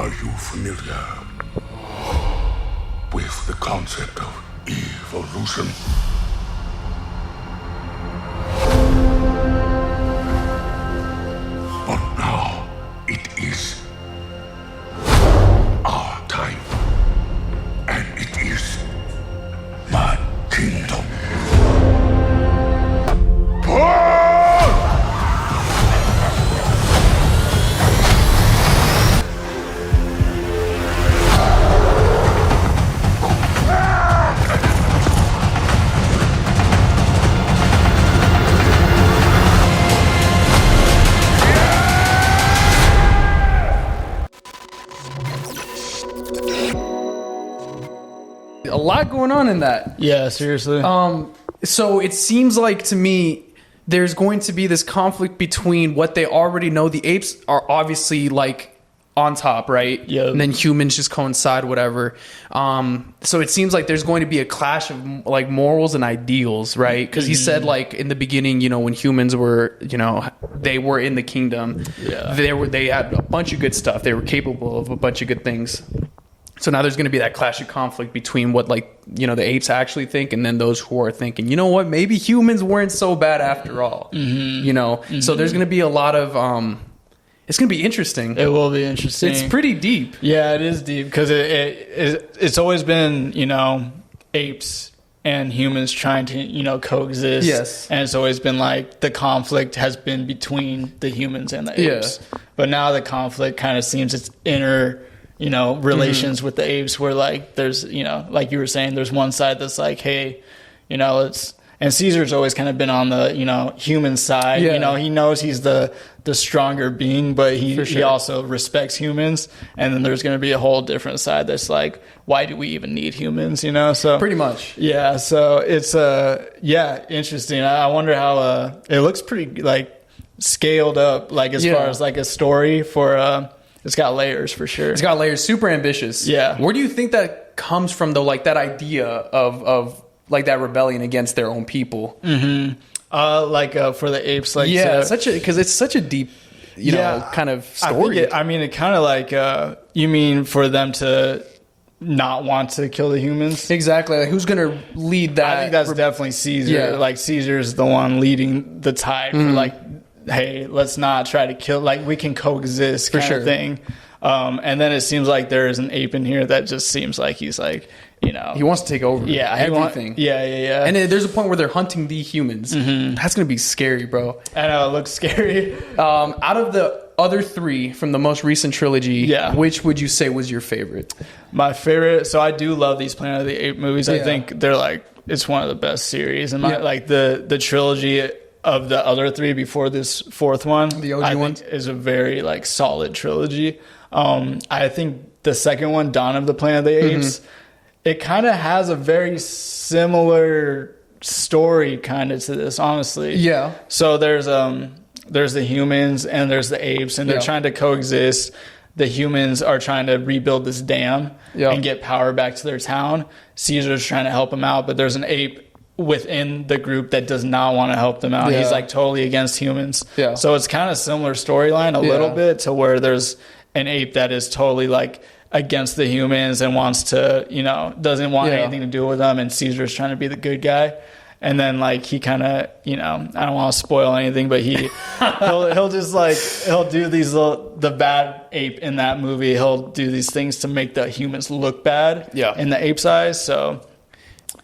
Are you familiar with the concept of evolution? But now it is our time, and it is my kingdom. A lot going on in that. Yeah, seriously. So it seems like to me there's going to be this conflict between what they already know. The apes are obviously like on top, right? Yeah. And then humans just coincide, whatever. So it seems like there's going to be a clash of like morals and ideals, right? Because he said like in the beginning, you know, when humans were, you know, they were in the kingdom. Yeah. They had a bunch of good stuff. They were capable of a bunch of good things. So now there's going to be that clash of conflict between what, like, you know, the apes actually think and then those who are thinking, you know what, maybe humans weren't so bad after all. You know, so there's going to be a lot of it's going to be interesting. It will be interesting. It's pretty deep. Yeah, it is deep because it's always been, you know, apes and humans trying to, you know, coexist. Yes. And it's always been like the conflict has been between the humans and the apes. Yeah. But now the conflict kind of seems it's inner, you know, relations with the apes where like there's, you know, like you were saying, there's one side that's like, hey, you know, and Caesar's always kind of been on the, you know, human side. Yeah. You know, he knows he's the stronger being, but he also respects humans. And then there's going to be a whole different side that's like, why do we even need humans? You know, so Pretty much. yeah. So it's interesting. I wonder how it looks pretty like scaled up, like as far as like a story for it's got layers for sure. It's got layers. Super ambitious. Yeah. Where do you think that comes from, though? Like that idea of like that rebellion against their own people. For the apes, like because it's such a deep, you know, kind of story. It kind of like you mean for them to not want to kill the humans. Exactly. Like, who's going to lead that? I think that's definitely Caesar. Yeah. Like Caesar's the one leading the tide for like, hey, let's not try to kill. Like we can coexist kind of thing. And then it seems like there is an ape in here that just seems like he's like, you know, he wants to take over. Yeah, everything. Yeah. And there's a point where they're hunting the humans. That's gonna be scary, bro. I know, it looks scary. Out of the other three from the most recent trilogy, which would you say was your favorite? My favorite. So I do love these Planet of the Apes movies. I think they're like, it's one of the best series. And like the trilogy of the other three before this fourth one, the OG one, is a very like solid trilogy. I think the second one, Dawn of the Planet of the Apes, it kind of has a very similar story kind of to this, honestly. Yeah. So there's the humans and there's the apes, and they're trying to coexist. The humans are trying to rebuild this dam and get power back to their town. Caesar's trying to help them out, but there's an ape within the group that does not want to help them out. He's like totally against humans. Yeah. So it's kind of similar storyline a little bit to where there's an ape that is totally like against the humans and wants to, you know, doesn't want anything to do with them, and Caesar's trying to be the good guy. And then like he kind of, you know, I don't want to spoil anything, but he'll just like, he'll do these the bad ape in that movie, he'll do these things to make the humans look bad in the ape's eyes. So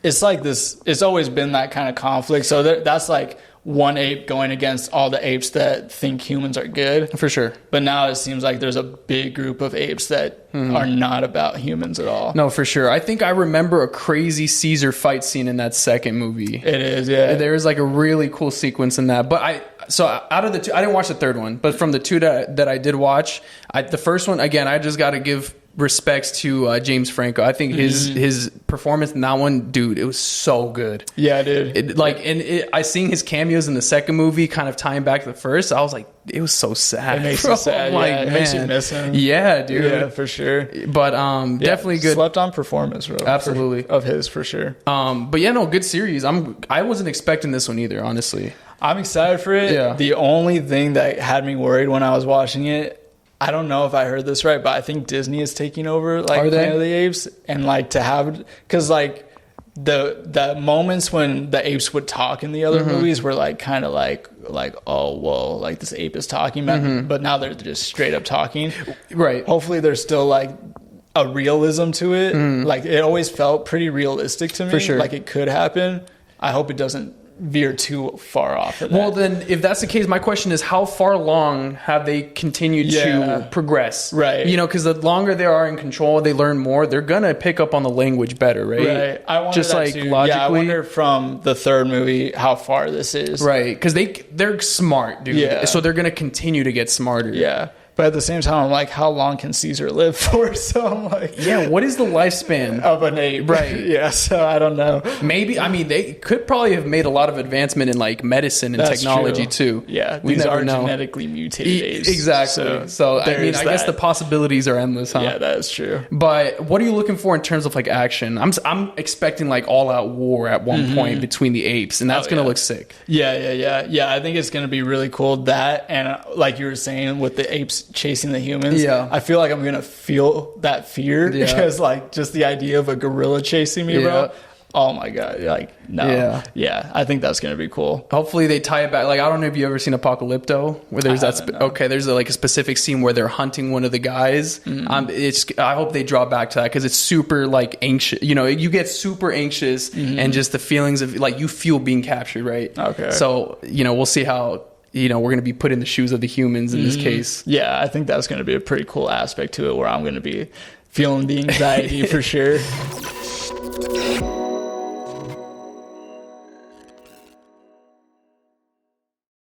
it's like this, it's always been that kind of conflict. So that's like one ape going against all the apes that think humans are good. For sure. But now it seems like there's a big group of apes that are not about humans at all. No, for sure. I think I remember a crazy Caesar fight scene in that second movie. It is, yeah. There was like a really cool sequence in that. But out of the two, I didn't watch the third one, but from the two that I did watch, the first one, again, I just got to give respects to James Franco. I think his performance in that one, dude, it was so good. Yeah, dude. I seen his cameos in the second movie, kind of tying back to the first. I was like, it was so sad. It makes you sad. It makes you miss him. Yeah, dude. Yeah, for sure. But definitely good. Slept on performance, bro. Absolutely. Of his, for sure. But yeah, no, good series. I wasn't expecting this one either, honestly. I'm excited for it. Yeah. The only thing that had me worried when I was watching it, I don't know if I heard this right, but I think Disney is taking over like Planet of the Apes, and like to have, because like the moments when the apes would talk in the other movies were like kind of like oh whoa, like this ape is talking, but now they're just straight up talking. Right. Hopefully there's still like a realism to it. Like it always felt pretty realistic to me. For sure. Like it could happen. I hope it doesn't veer too far off of that. Well, then, if that's the case, my question is, how far along have they continued to progress? Right. You know, because the longer they are in control, they learn more. They're gonna pick up on the language better, right? Right. I wonder just that like too. logically. Yeah, I wonder from the third movie how far this is. Right, because they're smart, dude. Yeah. So they're gonna continue to get smarter. Yeah. But at the same time, I'm like, how long can Caesar live for? So I'm like, yeah, what is the lifespan of an ape? Right. Yeah. So I don't know. Maybe, I mean, they could probably have made a lot of advancement in like medicine and That's technology true. too. Yeah. We These never are know. genetically mutated apes. Exactly. So I mean, I guess the possibilities are endless, huh? Yeah, that is true. But what are you looking for in terms of like action? I'm expecting like all out war at one point between the apes, and that's gonna look sick. Yeah. I think it's gonna be really cool. That, and like you were saying with the apes chasing the humans. Yeah. I feel like I'm gonna feel that fear because like just the idea of a gorilla chasing me, bro. Oh my god! Like no, yeah. I think that's gonna be cool. Hopefully they tie it back. Like I don't know if you ever seen Apocalypto, where there's there's like a specific scene where they're hunting one of the guys. I hope they draw back to that because it's super like anxious. You know, you get super anxious and just the feelings of like you feel being captured, right? Okay. So you know, we'll see how. You know, we're going to be put in the shoes of the humans in this case. Yeah, I think that's going to be a pretty cool aspect to it where I'm going to be feeling the anxiety for sure.